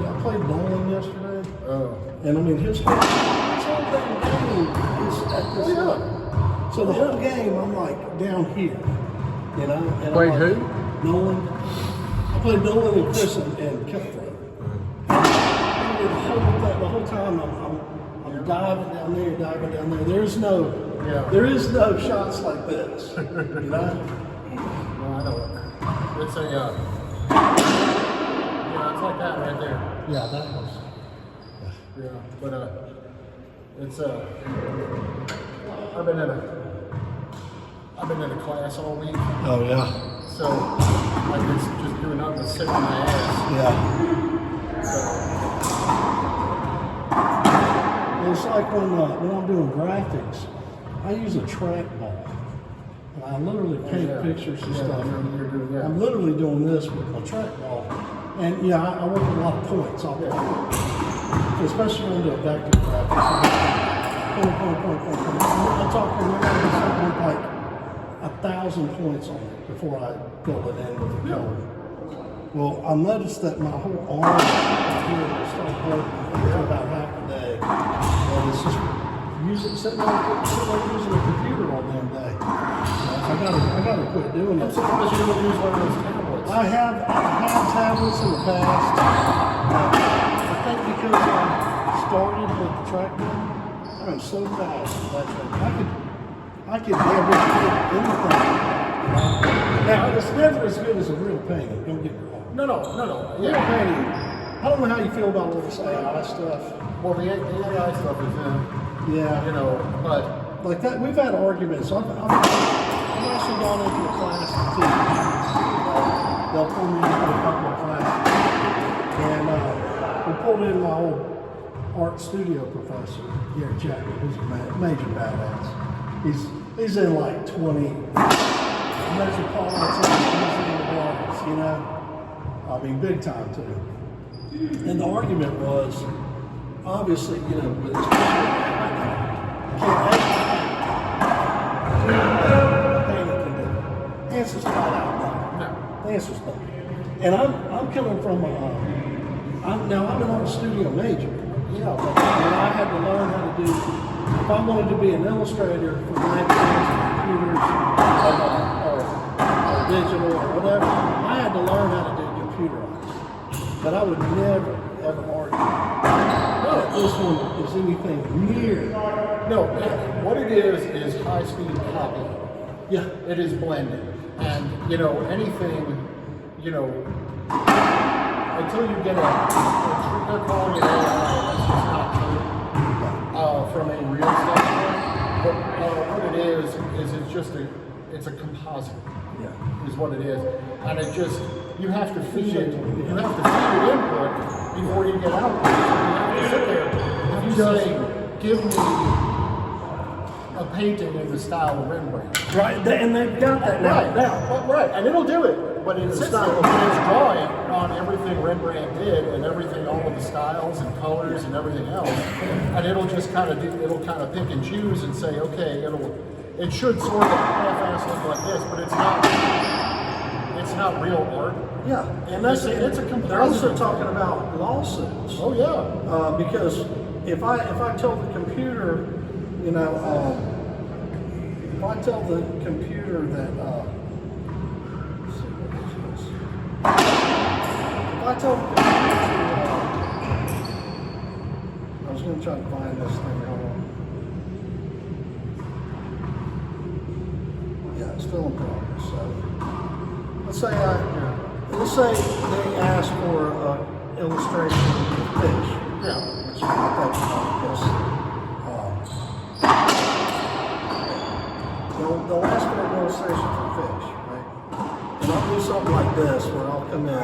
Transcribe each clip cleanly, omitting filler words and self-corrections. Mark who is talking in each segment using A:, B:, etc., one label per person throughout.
A: yesterday. I played Nolan yesterday.
B: Oh.
A: And I mean, his whole game is at this level. So the whole game, I'm like down here. You know? And
B: Played
A: I'm like,
B: who?
A: Nolan. I played Nolan and Chris and Cutthroat. The whole time I'm diving down there. There is no shots like this. You know?
B: No, I know. It's a, it's like that right there.
A: Yeah, that was.
B: Yeah, but it's I've been in a class all week,
A: Oh yeah.
B: so like it's just doing nothing but sitting on my ass.
A: Yeah.
B: So
A: It's like when I'm doing graphics, I use a trackball. And I literally paint pictures and stuff.
B: You're doing, yeah.
A: I'm literally doing this with my trackball. And yeah, I work with a lot of points off the especially when I do vector graphics. Point. I'm talking something like 1,000 points on it before I fill it in with the color. Well, I noticed that my whole arm here will start working for about half a day. And it's just sitting there using a computer all damn day. I gotta quit doing
B: I'm
A: that.
B: surprised you don't use one of those tablets.
A: I have tablets in the past. I think because I started with the trackball, I'm so fast with that thing. I could never do anything. Now, it's never as good as a real painting, don't get me wrong.
B: No.
A: Real painting, I don't know how you feel about all this AI stuff.
B: Well, the AI stuff is in,
A: Yeah.
B: but
A: Like that, we've had arguments. I've actually gone into a class too. They'll pull me into a couple of classes. And we pulled in my old art studio professor, Gary Chapman, who's a major badass. He's in like 20 metropolitan museum awards, you know? I mean, big time too. And the argument was, obviously, with this you can't the answer's flat out no. The answer's no. And I'm coming from I'm an art studio major. Yeah, but I had to learn how to do. If I wanted to be an illustrator for magazines, computers, or digital or whatever, I had to learn how to do computerized. But I would never ever argue that this one is anything near.
B: no, what it is high-speed copy.
A: Yeah.
B: It is blending. And, anything, until you get they're calling it AI, that's just not true from a real standpoint. But what it is it's a composite.
A: Yeah.
B: Is what it is. And you have to feed it input before you get out. You have to sit there. If you say, give me a painting in the style of Rembrandt.
A: Right, and they've got that now.
B: Right, and it'll do it, but it's drawing on everything Rembrandt did and everything, all of the styles and colors and everything else, and it'll just kind of pick and choose and say, okay, it should sort of half-ass look like this, but it's not real art.
A: Yeah, and
B: it's a composite.
A: They're also talking about lawsuits.
B: Oh yeah,
A: because if I tell the computer, if I tell the computer that, let's see, what is this? If I tell the computer I was going to try to find this thing. Hold on. Yeah, it's still in progress. So let's say they ask for illustration of fish.
B: yeah.
A: Which I think because they'll ask for an illustration for fish, right? And I'll do something like this where I'll come in and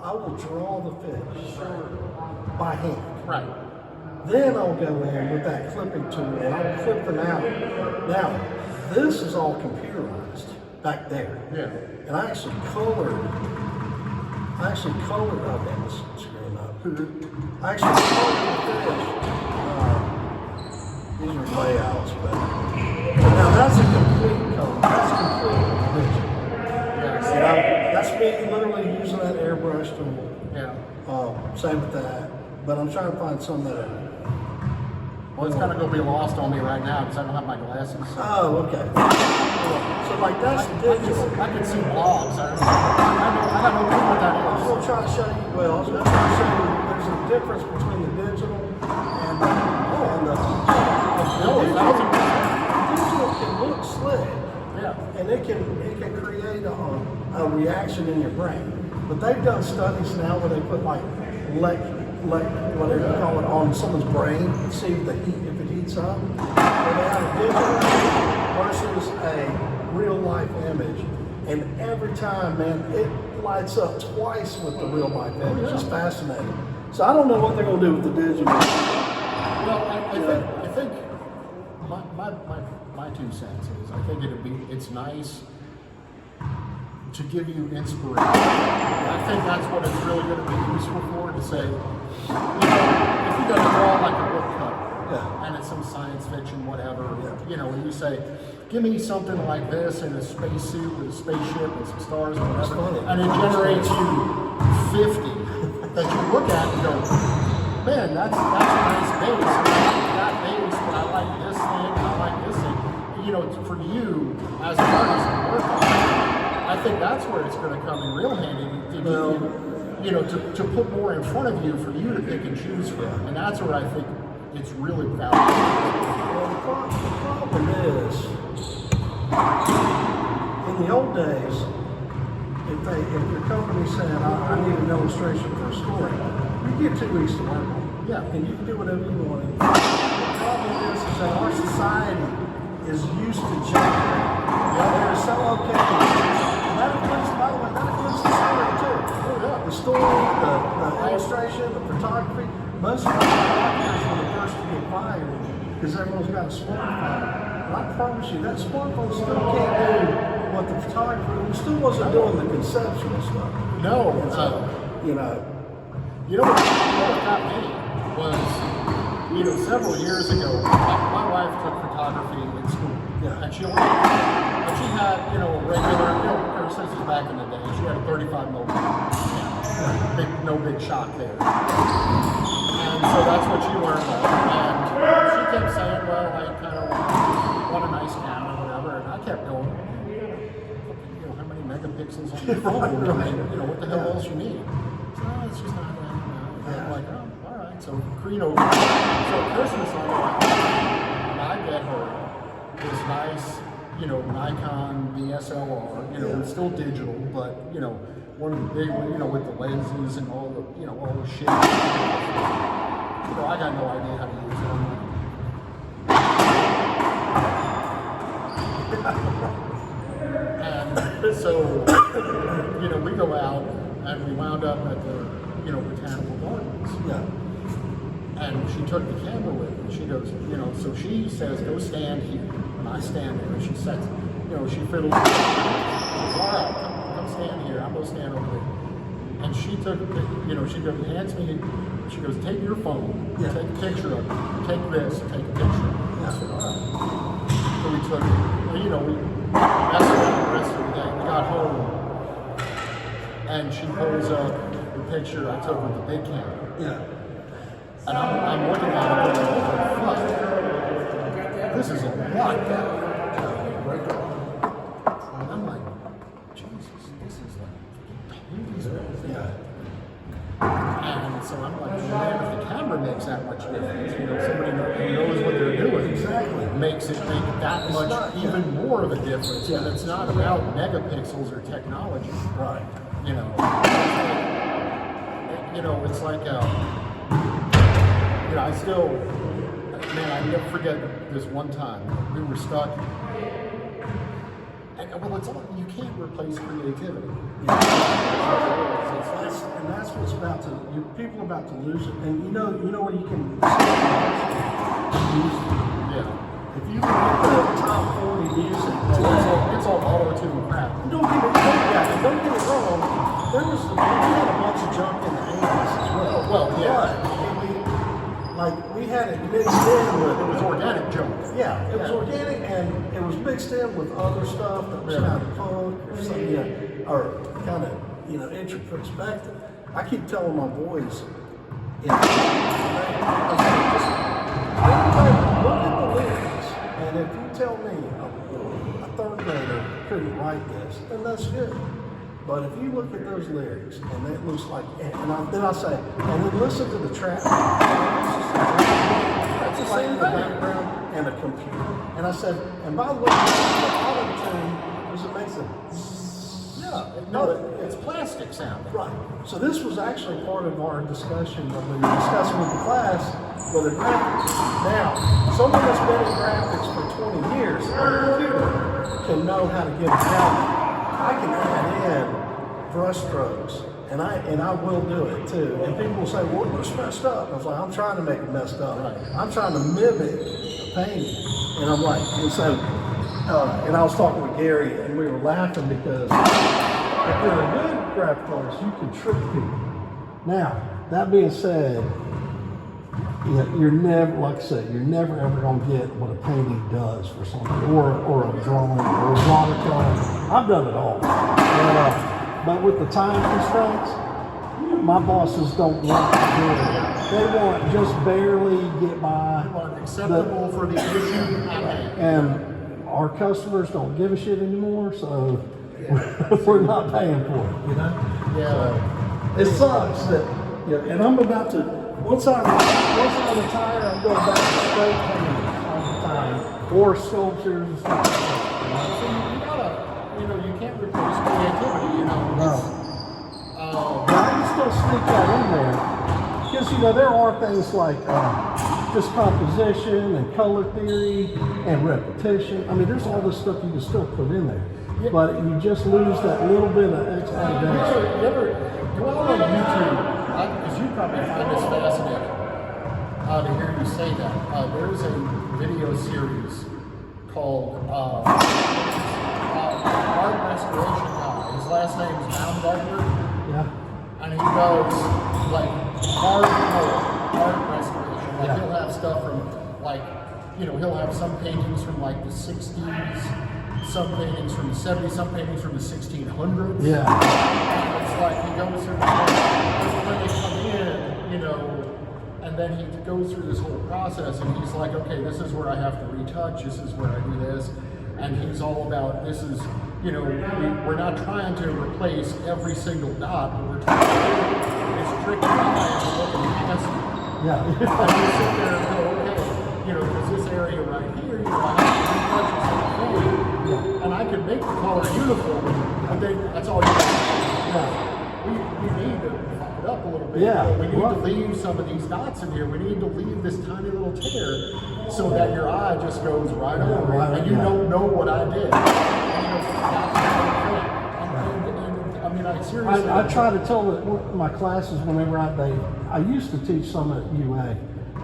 A: I will draw the fish by hand.
B: Right.
A: Then I'll go in with that clipping tool and I'll clip them out. Now, this is all computerized back there.
B: Yeah.
A: And I actually colored, oh damn, this is screwing up. I actually colored the fish. These are layouts, but now that's a complete color. That's complete vision. That's me literally using that airbrush questionable.
B: Yeah.
A: Same with that. But I'm trying to find some that are.
B: Well, it's kind of going to be lost on me right now because I don't have my glasses.
A: Oh, okay. So like that's digital.
B: I can see blogs. I got no clue what that
A: I was
B: is.
A: going to try to show you. Well, I was going to try to show you. There's a difference between the digital and the.
B: No, 1,000%.
A: Digital can look slick.
B: Yeah.
A: And it can create a reaction in your brain. But they've done studies now where they put like whatever you call it on someone's brain and see if if it heats up. Where they have a digital versus a real life image. And every time, man, it lights up twice with the real life image. It's fascinating. So I don't know what they're gonna do with the digital.
B: Well, I think my 2 cents is I think it's nice to give you inspiration. I think that's what it's really going to be useful for, to say, if you're going to draw like a book cover, and it's some science fiction, whatever, and you say, give me something like this in a spacesuit with a spaceship and some stars and whatever, and it generates you 50 that you look at and go, man, that's a nice base. I like that base, but I like this thing, I like this thing. For you as an artist to work on it, I think that's where it's going to come in real handy to put more in front of you for you to pick and choose from, and that's where I think it's really valuable.
A: Well, the problem is, in the old days, if your company said, I need an illustration for a story, you get 2 weeks to work on it.
B: Yeah.
A: And you can do whatever you want. The problem is that our society is used to jumping. They're so okay. And that includes, by the way, that includes the story too. The story, the illustration, the photography. Most of the photographers were the first to get fired because everyone's got a smartphone. But I promise you, that smartphone still can't do what the photographer still wasn't doing the conceptual stuff.
B: No, what got me was, several years ago, my wife took photography in school.
A: Yeah.
B: And she had, a regular, since it's back in the day, she had a 35 millimeter. No big shock there. And so that's what she learned of. And she kept saying, well, I kind of want a nice camera or whatever. And I kept going, how many megapixels on your phone? I mean, what the hell else you need? So, no, it's just not that. I'm like, oh, all right. So, so Christmas, when I get her this nice, Nikon DSLR, it's still digital, but, one of the big ones, with the lenses and all the shit. I got no idea how to use it. And so, we go out and we wound up at the, botanical gardens.
A: Yeah.
B: And she took the camera with her. She goes, so she says, go stand here. And I stand there. And she sets, she fiddles. She goes, all right, come stand here. I'm going to stand over there. And she took, she goes, hands me, she goes, take your phone, take a picture of it. Take this, take a picture of it. I said, all right. So we took it. We messed around the rest of the day. We got home. And she pulls up the picture I took with the big camera.
A: Yeah.
B: And I'm looking at it and I'm like, fuck, this is a lot better. And I'm like, Jesus, this is like tons better.
A: Yeah.
B: And so I'm like, man, if the camera makes that much difference, somebody who knows what they're doing makes it make that much, even more of a difference. And it's not about megapixels or technology.
A: Right.
B: It's like, I still, man, I never forget this one time. We were stuck. And, it's all, you can't replace creativity.
A: And that's what's about to, people are about to lose it. And you know where you can if you look at the top 40 music,
B: it's all auto-tune crap.
A: don't get it wrong. We had a bunch of junk in the 80s as well.
B: Well, yeah.
A: But we had it mixed in with.
B: It was organic junk.
A: Yeah, it was organic, and it was mixed in with other stuff that was kind of punk or something, or kind of introspective. I keep telling my boys, I say, just look at the lyrics, and if you tell me a third grader couldn't write this, then that's good. But if you look at those lyrics, and it looks like, then I say, and then listen to the track. That's the same background and a computer. And I said, and by the way, the auto-tune is it makes a
B: it's plastic sound.
A: right. So this was actually part of our discussion when we were discussing with the class for the graphics. Now, someone that's been in graphics for 20 years on a computer can know how to get it down. I can add in brush strokes, and I will do it too. And people will say, well, it looks messed up. I was like, I'm trying to make it messed up.
B: Right.
A: I'm trying to mimic the painting. And I'm like, and so, and I was talking with Gary, and we were laughing because if you're a good graphic artist, you can trick people. Now, that being said, you're never, like I said, you're never ever going to get what a painting does for something, or a drawing, or a watercolor. I've done it all. But with the time constraints, my bosses don't want to do it. They want just barely get by.
B: Acceptable for the issue.
A: And our customers don't give a shit anymore, so we're not paying for it, you know?
B: Yeah.
A: So, it sucks that, and I'm about to, once I retire, I'm going back to straight painting all the time, or sculptures and stuff like that.
B: So you gotta, you can't replace creativity,
A: No. But I can still sneak that in there, because, there are things like just composition and color theory and repetition. I mean, there's all this stuff you can still put in there.
B: Yeah.
A: But you just lose that little bit of extra
B: You ever go out on YouTube, because you probably find this fascinating to hear you say that. There's a video series called Art Restoration Guy. His last name is Baumgartner.
A: Yeah.
B: And he does like hardcore art restoration. Like
A: Yeah.
B: he'll have stuff from he'll have some paintings from like the 60s, some paintings from the 70s, some paintings from the 1600s.
A: Yeah.
B: And it's like he goes through when they come in, and then he goes through this whole process and he's like, okay, this is where I have to retouch, this is where I do this. And he's all about, this is, we're not trying to replace every single dot, but we're trying to do is trick your eye into looking past it.
A: Yeah.
B: And you sit there and go, okay, because this area right here, I have to retouch this whole thing. And I can make the color uniform, but then that's all you have. We need to fuck it up a little bit.
A: Yeah.
B: We need to leave some of these dots in here. We need to leave this tiny little tear so that your eye just goes right over it, and you don't know what I did. I mean, I seriously.
A: I try to tell my classes whenever I used to teach some at UA,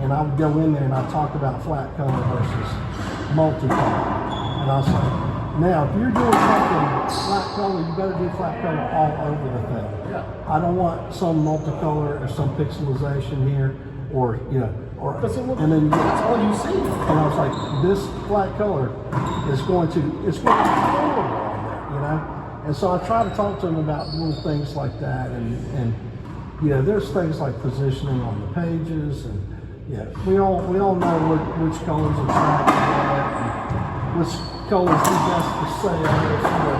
A: and I would go in there and I'd talk about flat color versus multicolor. And I was like, now if you're doing something flat color, you better do flat color all over the thing.
B: Yeah.
A: I don't want some multicolor or some pixelization here, or and then
B: that's all you see.
A: and I was like, this flat color is going to be horrible on there, And so I try to talk to them about little things like that, and there's things like positioning on the pages, and we all know which colors attract and which colors do best for sales.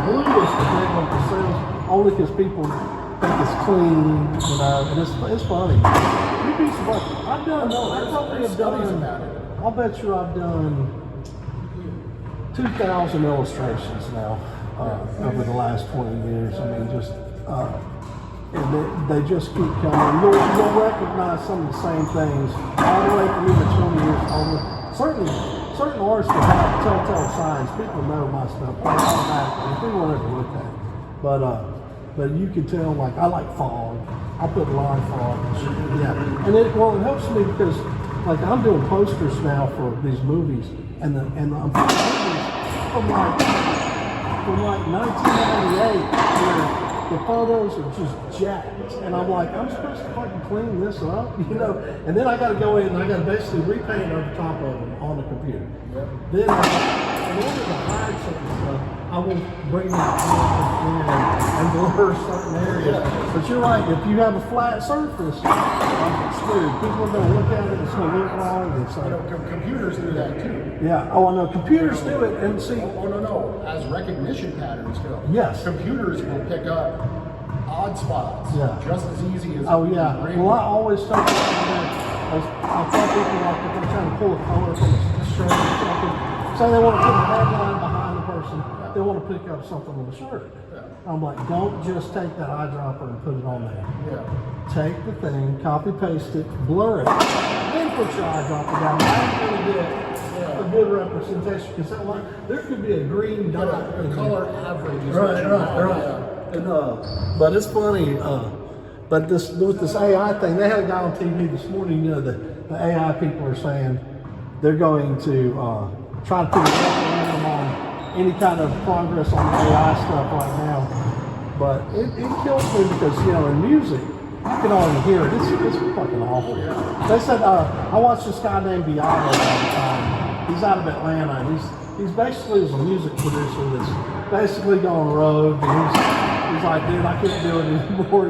A: Blue is the big one for sales, only because people think it's clean, and it's funny. You'd be surprised. I've done. I probably have done. I'll bet you I've done 2,000 illustrations now over the last 20 years. I mean, just and they just keep coming. You'll recognize some of the same things all the way from even 20 years older. Certain artists will have telltale signs. People know my stuff automatically. People won't ever look at it, but you can tell. Like I like fog. I put line fog. And it helps me because like I'm doing posters now for these movies, and I'm putting movies from like 1998 where the photos are just jacked, and I'm like, I'm supposed to fucking clean this up, and then I got to go in and I got to basically repaint over top of them on the computer. Then in order to hide some stuff, I I will bring that in and blur certain areas. But you're right, if you have a flat surface, it's screwed. People are going to look at it, it's going to look wrong. It's like,
B: Computers do that too.
A: yeah, oh, I know. Computers do it, and see,
B: Oh, no. As recognition patterns go.
A: Yes.
B: Computers will pick up odd spots just as easy as
A: oh yeah. Well, I always tell people I tell people like if they're trying to pull a color from a shirt or something, say they want to put a headline behind the person, they want to pick up something on the shirt. I'm like, don't just take that eyedropper and put it on there.
B: Yeah.
A: Take the thing, copy paste it, blur it, then put your eyedropper down. That's going to get a good representation because there could be a green dot.
B: The color average is
A: Right. And, but it's funny. But with this AI thing, they had a guy on TV this morning. You know, the AI people are saying they're going to try to put a referendum on any kind of progress on the AI stuff right now. But it kills me because in music, you can already hear it. It's fucking awful. They said I watched this guy named Beato all the time. He's out of Atlanta. And he's basically a music producer that's basically gone rogue. And he's like, dude, I can't do it anymore,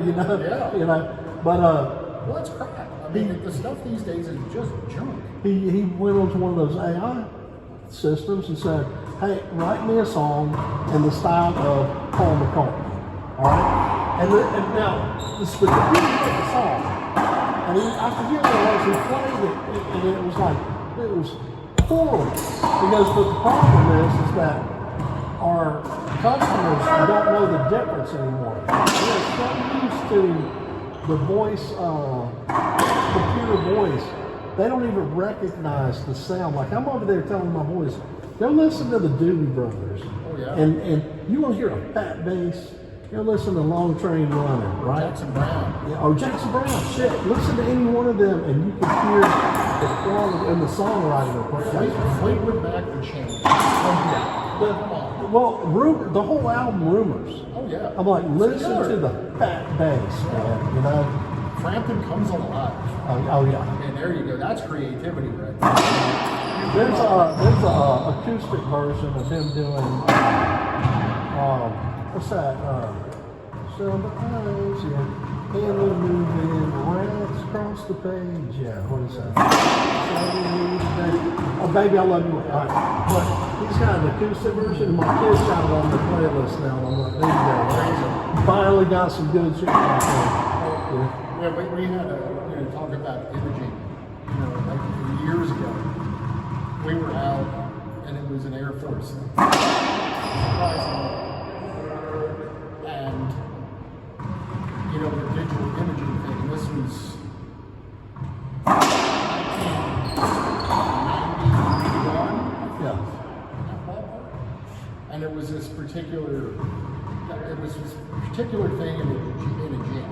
A: But
B: well, that's crap. I mean, the stuff these days is just junk.
A: He went onto one of those AI systems and said, hey, write me a song in the style of Paul McCartney. All right? And now, the computer wrote the song. And I forget what it was. He played it, and it was horrible. Because but the problem is that our customers don't know the difference anymore. They're so used to the voice, computer voice, they don't even recognize the sound. Like I'm over there telling my boys, go listen to the Doobie Brothers.
B: Oh, yeah.
A: And you want to hear a fat bass, go listen to Long Train Running, right?
B: Jackson Brown.
A: Yeah, or Jackson Brown, shit. Listen to any one of them and you can hear the quality and the songwriting of
B: Fleetwood Mac and Change.
A: Well, the whole album, Rumors.
B: Oh, yeah.
A: I'm like, listen to the fat bass, man,
B: Frampton Comes Alive.
A: Oh yeah.
B: And there you go. That's creativity right there.
A: There's a acoustic version of him doing, what's that? Somebody's Halo moving, rats across the page. Yeah, what is that? Oh, Baby, I Love You. All right. But he's got an acoustic version. My kids got it on their playlist now. I'm like, there you go. Finally got some good shit out there.
B: Yeah, we had a talk about imaging, like years ago. We were out, and it was an Air Force thing. And the digital imaging thing. This was 1991.
A: Yeah.
B: And it was this particular thing in a jet.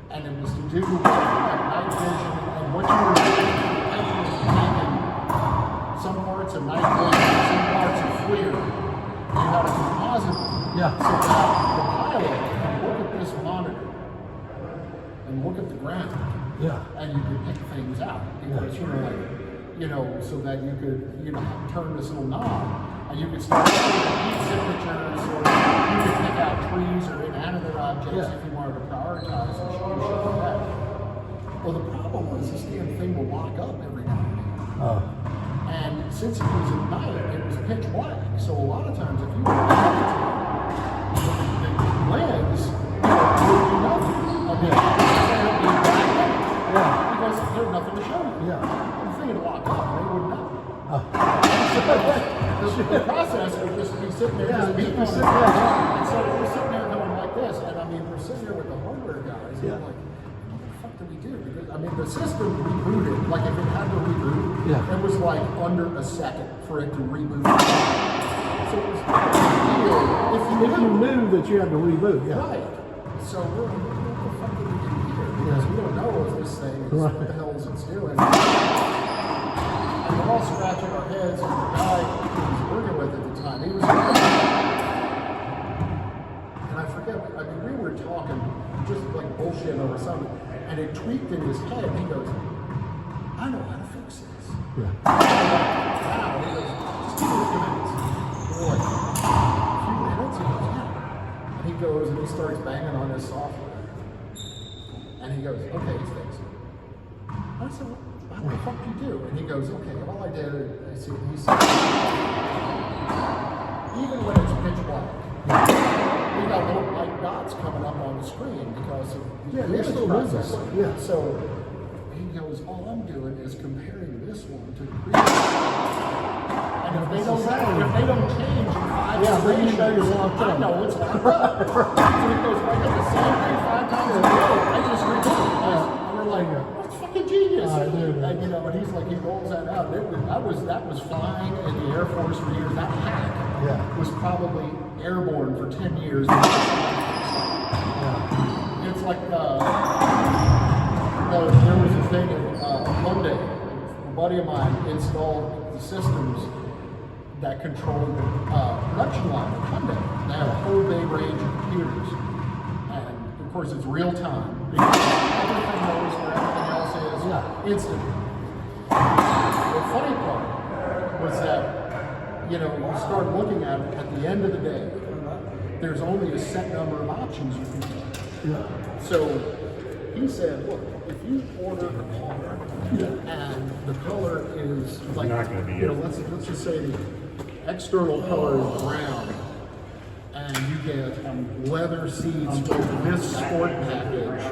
B: And it was to do with night vision and what you were doing. Some parts of night vision, some parts of FLIR. You had a composite.
A: Yeah.
B: So that the pilot can look at this monitor and look at the ground.
A: Yeah.
B: And you could pick things out. Because so that you could, turn this little knob. And you could start with heat signatures, or you could pick out trees or inanimate objects if you wanted to prioritize and shit like that. Well, the problem was this damn thing will lock up every now and then. And since it was at night, it was pitch black. So a lot of times, if you were the lens would do nothing. Because there's nothing to show you.
A: Yeah.
B: The thing would lock up, they wouldn't know. The process would just be sitting there, just beating on it. And so we're sitting there going like this, and we're sitting there with the hardware guys, and I'm like, what the fuck do we do? Because, the system rebooted, like if it had to reboot, it was like under a second for it to reboot. So it was
A: if you knew that you had to reboot,
B: Right. So what the fuck do we do here? Because we don't know if this thing is, what the hell is it doing? And we're all scratching our heads, and the guy who was working with at the time, he was and I forget, we were talking just like bullshit over something, and it tweaked in his head, and he goes, I know how to fix this. Wow. He goes, just give me a few minutes. And we're like, a few goes and he starts banging on his software. And he goes, okay, it's fixed. I said, well, how the fuck do you do? And he goes, okay, all I did, he said, even when it's pitch black, we got little white dots coming up on the screen because of the
A: Yeah, they're
B: image
A: still
B: process.
A: visible. Yeah.
B: So he goes, all I'm doing is comparing this one to the previous one. And if they don't change in 5
A: Yeah, then you
B: iterations,
A: know you're locked
B: I
A: up.
B: know it's locked up. So he goes, I did the same thing 5 times in a row. I just redid it. And we're like, that's fucking genius. And you know, and he's like, he rolls that out. That was flying in the Air Force for years. That hack was probably airborne for 10 years. It's like there was a thing one day, a buddy of mine installed the systems that controlled the production line of Hyundai. They have a whole big range of computers, and of course it's real time because everything knows where everything else is instantly. The funny part was that, you know, you start looking at it at the end of the day, there's only a set number of options you can do. So he said, look, if you order a car and the color is like,
C: Not gonna be
B: you know,
C: it.
B: let's just say the external color is brown, and you get leather seats with this sport package